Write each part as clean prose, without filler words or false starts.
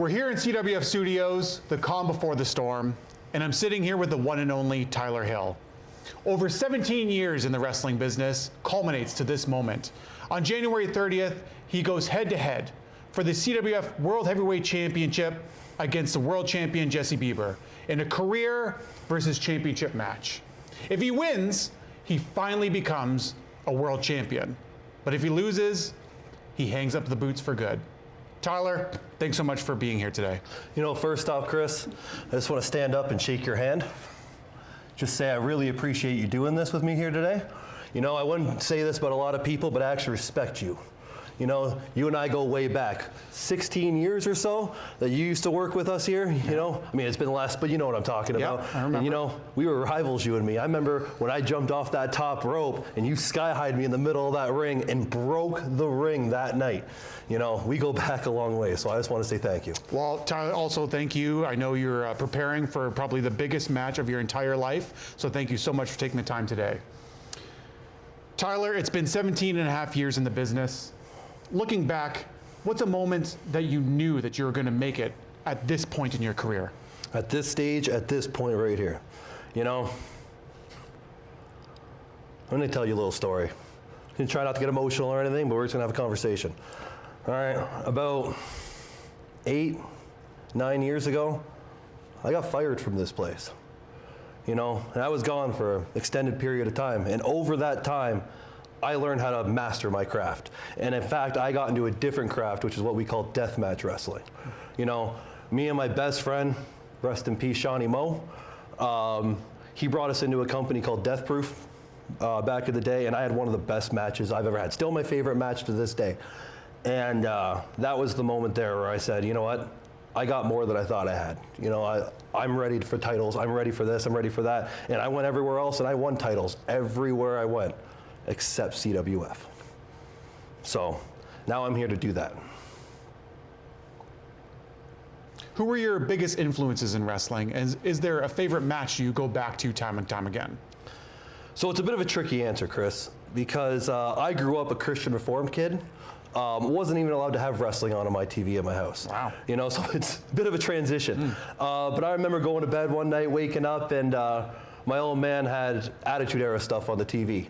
We're here in CWF Studios, the calm before the storm, and I'm sitting here with the one and only Tyler Hill. Over 17 years in the wrestling business culminates to this moment. On January 30th, he goes head-to-head for the CWF World Heavyweight Championship against the world champion Jesse Bieber in a career versus championship match. If he wins, he finally becomes a world champion. But if he loses, he hangs up the boots for good. Tyler, thanks so much for being here today. You know, first off, Chris, I just want to stand up and shake your hand. Just say I really appreciate you doing this with me here today. You know, I wouldn't say this about a lot of people, but I actually respect you. You know, you and I go way back, 16 years or so that you used to work with us here, you know? I mean, it's been less, but you know what I'm talking about. I remember. And you know, we were rivals, you and me. I remember when I jumped off that top rope and you sky-high'd me in the middle of that ring and broke the ring that night. You know, we go back a long way, so I just want to say thank you. Well, Tyler, also thank you. I know you're preparing for probably the biggest match of your entire life, so thank you so much for taking the time today. Tyler, it's been 17 and a half years in the business. Looking back, what's a moment that you knew that you were going to make it at this point in your career? At this stage, at this point right here. You know, I'm going to tell you a little story. I'm going to try not to get emotional or anything, but we're just going to have a conversation. All right, about 8, 9 years ago, I got fired from this place. You know, and I was gone for an extended period of time. And over that time, I learned how to master my craft. And in fact, I got into a different craft, which is what we call deathmatch wrestling. You know, me and my best friend, rest in peace, Shawnee Moe, he brought us into a company called Death Proof back in the day, and I had one of the best matches I've ever had. Still my favorite match to this day. And that was the moment there where I said, you know what? I got more than I thought I had. You know, I'm ready for titles. I'm ready for this. I'm ready for that. And I went everywhere else, and I won titles everywhere I went, except CWF. So now I'm here to do that. Who were your biggest influences in wrestling? And is there a favorite match you go back to time and time again? So it's a bit of a tricky answer, Chris, because I grew up a Christian Reformed kid. Wasn't even allowed to have wrestling on my TV at my house. Wow. You know, so it's a bit of a transition. But I remember going to bed one night, waking up, and my old man had Attitude Era stuff on the TV.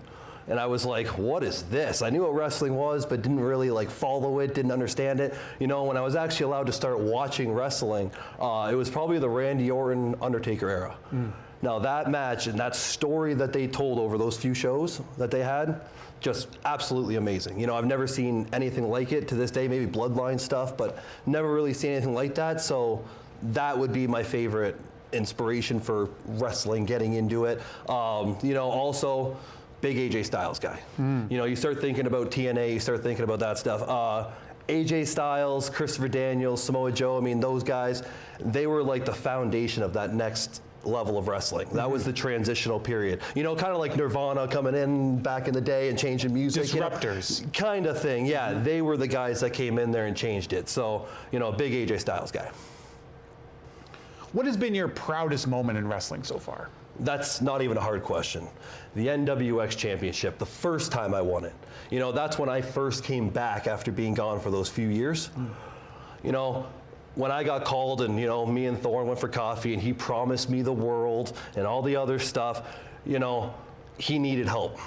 And I was like, what is this? I knew what wrestling was, but didn't really like follow it, didn't understand it. You know, when I was actually allowed to start watching wrestling, it was probably the Randy Orton Undertaker era. Now that match and that story that they told over those few shows that they had, just absolutely amazing. You know, I've never seen anything like it to this day, maybe Bloodline stuff, but never really seen anything like that. So that would be my favorite inspiration for wrestling, getting into it. You know, also, big AJ Styles guy. You know, you start thinking about TNA, you start thinking about that stuff. AJ Styles, Christopher Daniels, Samoa Joe, I mean, those guys, they were like the foundation of that next level of wrestling. That was the transitional period. You know, kind of like Nirvana coming in back in the day and changing music. Disruptors. You know, kind of thing, yeah. They were the guys that came in there and changed it. So, you know, big AJ Styles guy. What has been your proudest moment in wrestling so far? That's not even a hard question. The NWX Championship, the first time I won it. You know, that's when I first came back after being gone for those few years. You know, when I got called and, you know, me and Thorne went for coffee and he promised me the world and all the other stuff, you know, he needed help.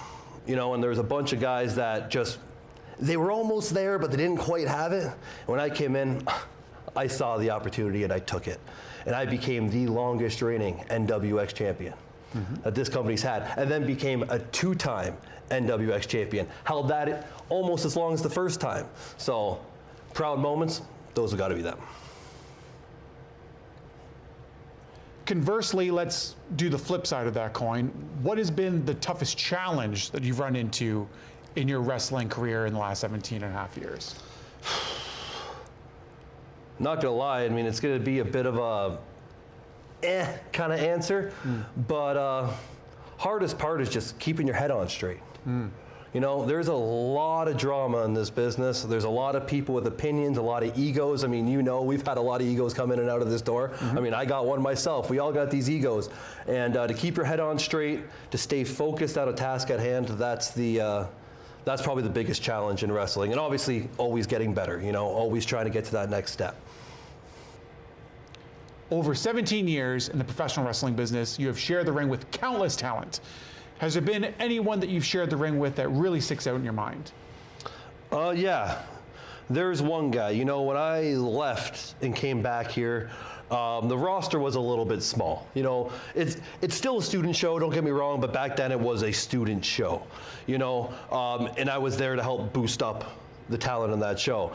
You know, and there was a bunch of guys that just, they were almost there, but they didn't quite have it. When I came in, I saw the opportunity and I took it. And I became the longest reigning NWX champion that this company's had, and then became a 2-time NWX champion. Held that almost as long as the first time. So, proud moments, those have got to be them. Conversely, let's do the flip side of that coin. What has been the toughest challenge that you've run into in your wrestling career in the last 17 and a half years? Not gonna lie, I mean, it's gonna be a bit of a kind of answer, but hardest part is just keeping your head on straight. You know, there's a lot of drama in this business. There's a lot of people with opinions, a lot of egos. I mean, you know, we've had a lot of egos come in and out of this door. I mean, I got one myself. We all got these egos. And to keep your head on straight, to stay focused on a task at hand, that's probably the biggest challenge in wrestling. And obviously, always getting better, you know, always trying to get to that next step. Over 17 years in the professional wrestling business, you have shared the ring with countless talent. Has there been anyone that you've shared the ring with that really sticks out in your mind? Yeah, there's one guy. You know, when I left and came back here, the roster was a little bit small. You know, it's still a student show, don't get me wrong, but back then it was a student show. You know, and I was there to help boost up the talent in that show.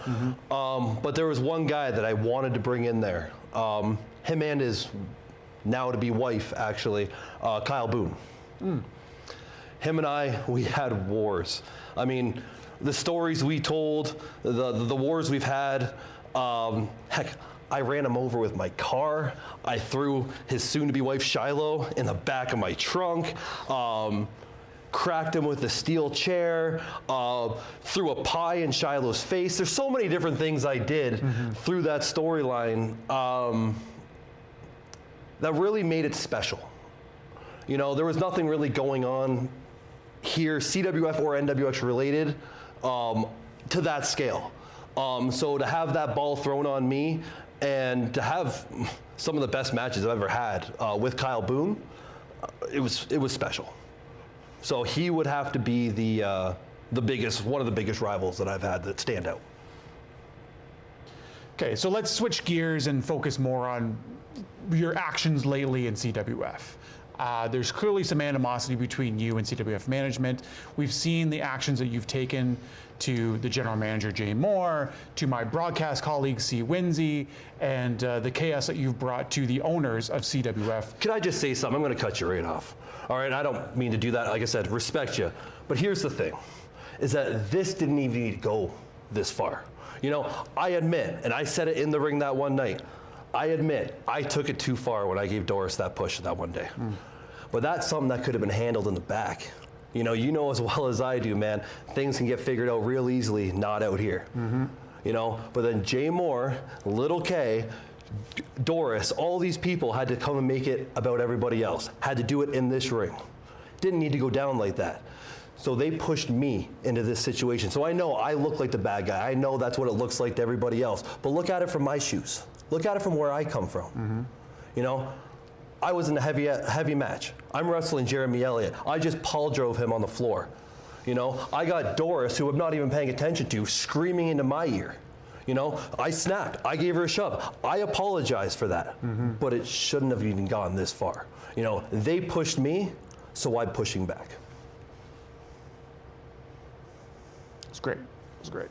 But there was one guy that I wanted to bring in there. Him and his now-to-be wife, actually, Kyle Boone. Him and I, we had wars. I mean, the stories we told, the wars we've had, heck, I ran him over with my car. I threw his soon-to-be wife, Shiloh, in the back of my trunk. Cracked him with a steel chair, threw a pie in Shiloh's face. There's so many different things I did through that storyline that really made it special. You know, there was nothing really going on here, CWF or NWX related, to that scale. So to have that ball thrown on me and to have some of the best matches I've ever had with Kyle Boone, it was special. So he would have to be the biggest, one of the biggest rivals that I've had that stand out. Okay, so let's switch gears and focus more on your actions lately in CWF. There's clearly some animosity between you and CWF management. We've seen the actions that you've taken to the general manager, Jay Moore, to my broadcast colleague, C. Winsey, and the chaos that you've brought to the owners of CWF. Can I just say something? I'm going to cut you right off. All right, I don't mean to do that. Like I said, respect you. But here's the thing, is that this didn't even need to go this far. You know, I admit, and I said it in the ring that one night, I admit, I took it too far when I gave Doris that push that one day. But that's something that could have been handled in the back. You know as well as I do, man, things can get figured out real easily, not out here. You know, but then Jay Moore, Little K, Doris, all these people had to come and make it about everybody else, had to do it in this ring. Didn't need to go down like that. So they pushed me into this situation. So I know I look like the bad guy. I know that's what it looks like to everybody else. But look at it from my shoes. Look at it from where I come from. You know, I was in a heavy match. I'm wrestling Jeremy Elliott. I just Paul drove him on the floor. You know, I got Doris, who I'm not even paying attention to, screaming into my ear. You know, I snapped. I gave her a shove. I apologize for that. But it shouldn't have even gone this far. You know, they pushed me, so I'm pushing back. It's great. It's great.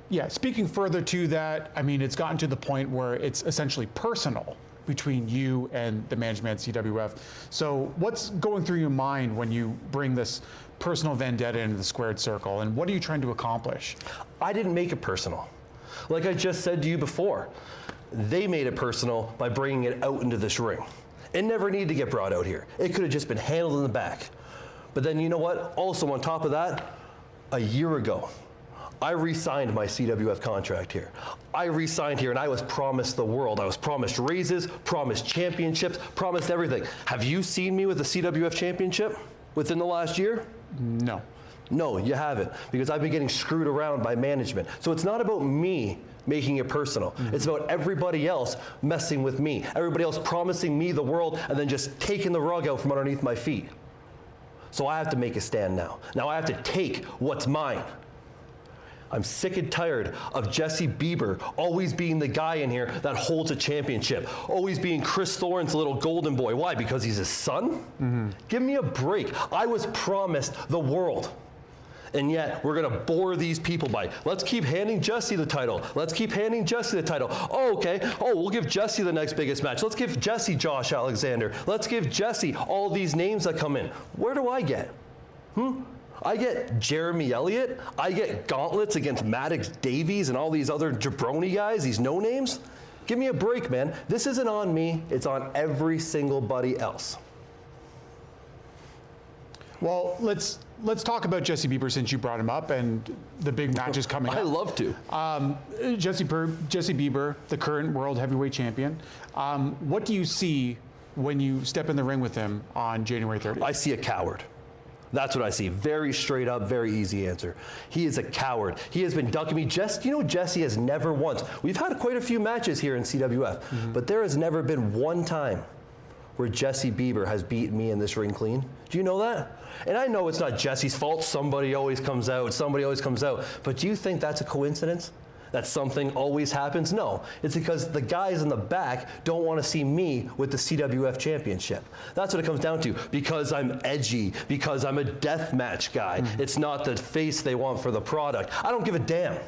Yeah, speaking further to that, I mean, it's gotten to the point where it's essentially personal between you and the management at CWF. So what's going through your mind when you bring this personal vendetta into the squared circle, and what are you trying to accomplish? I didn't make it personal. Like I just said to you before, they made it personal by bringing it out into this ring. It never needed to get brought out here. It could have just been handled in the back. But then you know what? Also on top of that, a year ago, I re-signed my CWF contract here. I re-signed here and I was promised the world. I was promised raises, promised championships, promised everything. Have you seen me with a CWF championship within the last year? No. No, you haven't, because I've been getting screwed around by management. So it's not about me making it personal. It's about everybody else messing with me, everybody else promising me the world and then just taking the rug out from underneath my feet. So I have to make a stand now. Now I have to take what's mine. I'm sick and tired of Jesse Bieber always being the guy in here that holds a championship, always being Chris Thorne's little golden boy. Why? Because he's his son? Give me a break. I was promised the world. And yet we're gonna bore these people by, let's keep handing Jesse the title. Let's keep handing Jesse the title. Oh, okay. Oh, we'll give Jesse the next biggest match. Let's give Jesse Josh Alexander. Let's give Jesse all these names that come in. Where do I get? I get Jeremy Elliott. I get gauntlets against Maddox Davies and all these other jabroni guys, these no-names. Give me a break, man. This isn't on me. It's on every single buddy else. Well, let's talk about Jesse Bieber since you brought him up and the big matches coming up. I love to. Jesse Bieber, the current world heavyweight champion. What do you see when you step in the ring with him on January 30th? I see a coward. That's what I see. Very straight up, very easy answer. He is a coward. He has been ducking me. Jesse has never once. We've had quite a few matches here in CWF, but there has never been one time where Jesse Bieber has beaten me in this ring clean. Do you know that? And I know it's not Jesse's fault. Somebody always comes out. But do you think that's a coincidence? That something always happens? No, it's because the guys in the back don't want to see me with the CWF championship. That's what it comes down to, because I'm edgy, because I'm a deathmatch guy. It's not the face they want for the product. I don't give a damn.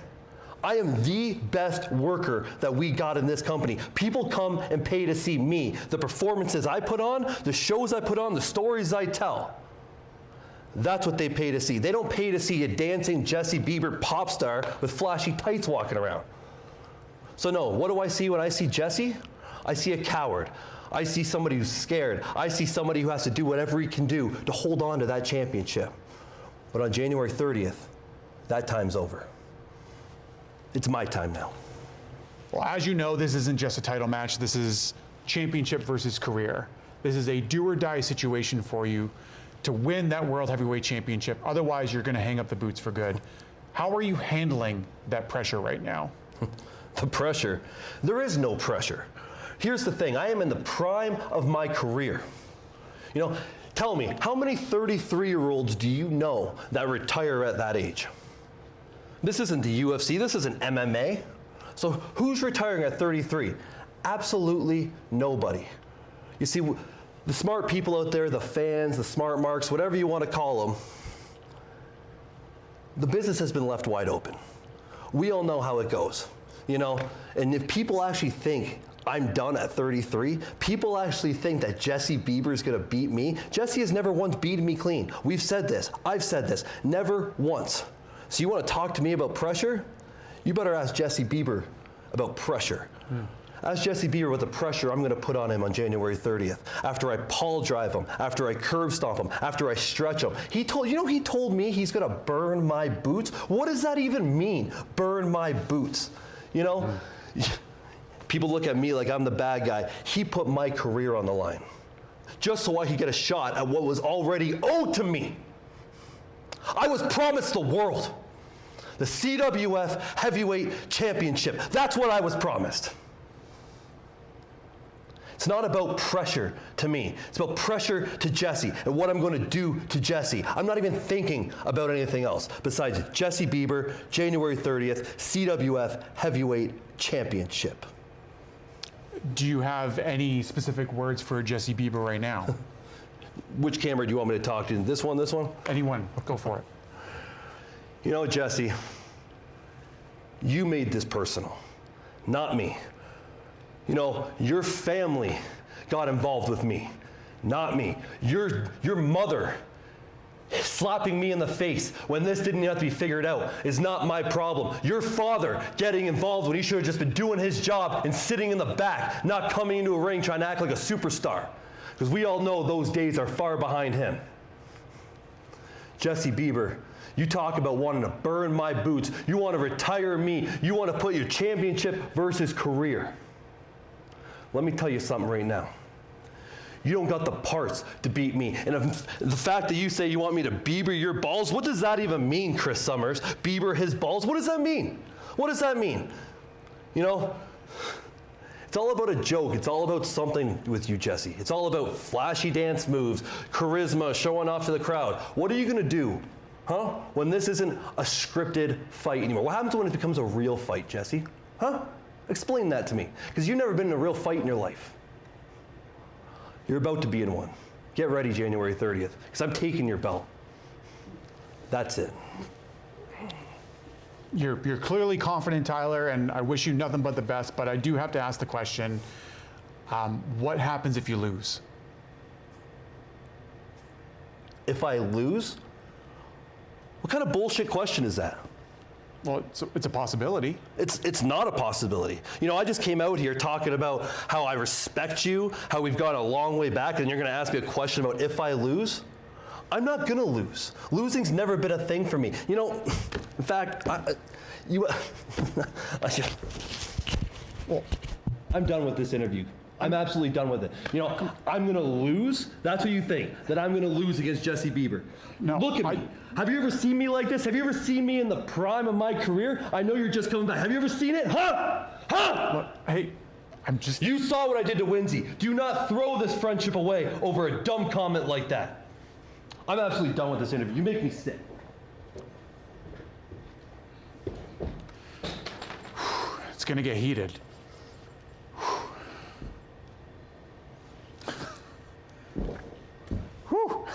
I am the best worker that we got in this company. People come and pay to see me, the performances I put on, the shows I put on, the stories I tell. That's what they pay to see. They don't pay to see a dancing Jesse Bieber pop star with flashy tights walking around. So no, what do I see when I see Jesse? I see a coward. I see somebody who's scared. I see somebody who has to do whatever he can do to hold on to that championship. But on January 30th, that time's over. It's my time now. Well, as you know, this isn't just a title match. This is championship versus career. This is a do or die situation for you to win that World Heavyweight Championship. Otherwise, you're going to hang up the boots for good. How are you handling that pressure right now? The pressure? There is no pressure. Here's the thing. I am in the prime of my career. You know, tell me, how many 33-year-olds do you know that retire at that age? This isn't the UFC. This isn't MMA. So who's retiring at 33? Absolutely nobody. You see, the smart people out there, the fans, the smart marks, whatever you want to call them, the business has been left wide open. We all know how it goes, you know? And if people actually think I'm done at 33, people actually think that Jesse Bieber is going to beat me. Jesse has never once beaten me clean. We've said this. I've said this. Never once. So you want to talk to me about pressure? You better ask Jesse Bieber about pressure. Ask Jesse Bieber what the pressure I'm going to put on him on January 30th. After I pole drive him, after I curb stomp him, after I stretch him. He told me he's going to burn my boots. What does that even mean? Burn my boots. You know, people look at me like I'm the bad guy. He put my career on the line just so I could get a shot at what was already owed to me. I was promised the world, the CWF Heavyweight Championship. That's what I was promised. It's not about pressure to me. It's about pressure to Jesse and what I'm going to do to Jesse. I'm not even thinking about anything else besides Jesse Bieber, January 30th, CWF Heavyweight Championship. Do you have any specific words for Jesse Bieber right now? Which camera do you want me to talk to? This one, this one? Anyone, go for it. You know, Jesse, you made this personal, not me. You know, your family got involved with me, not me. Your mother slapping me in the face when this didn't have to be figured out is not my problem. Your father getting involved when he should have just been doing his job and sitting in the back, not coming into a ring trying to act like a superstar. Because we all know those days are far behind him. Jesse Bieber, you talk about wanting to burn my boots. You want to retire me. You want to put your championship versus career. Let me tell you something right now. You don't got the parts to beat me. And the fact that you say you want me to Bieber your balls, what does that even mean, Chris Summers? Bieber his balls? What does that mean? What does that mean? You know, it's all about a joke. It's all about something with you, Jesse. It's all about flashy dance moves, charisma, showing off to the crowd. What are you going to do, huh, when this isn't a scripted fight anymore? What happens when it becomes a real fight, Jesse? Huh? Explain that to me, because you've never been in a real fight in your life. You're about to be in one. Get ready January 30th, because I'm taking your belt. That's it. You're clearly confident, Tyler, and I wish you nothing but the best, but I do have to ask the question, what happens if you lose? If I lose? What kind of bullshit question is that? Well, it's a possibility. It's not a possibility. You know, I just came out here talking about how I respect you, how we've gone a long way back, and you're going to ask me a question about if I lose? I'm not going to lose. Losing's never been a thing for me. You know, in fact, Well, I'm done with this interview. I'm absolutely done with it. You know, I'm going to lose. That's what you think, that I'm going to lose against Jesse Bieber. No, Look at me. Have you ever seen me like this? Have you ever seen me in the prime of my career? I know you're just coming back. Have you ever seen it? Huh? Huh? Look, hey, I'm just... You saw what I did to Winsy. Do not throw this friendship away over a dumb comment like that. I'm absolutely done with this interview. You make me sick. It's gonna get heated. Whew.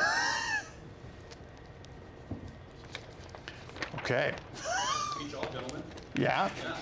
Okay. Speech all, gentlemen. Yeah. Yeah.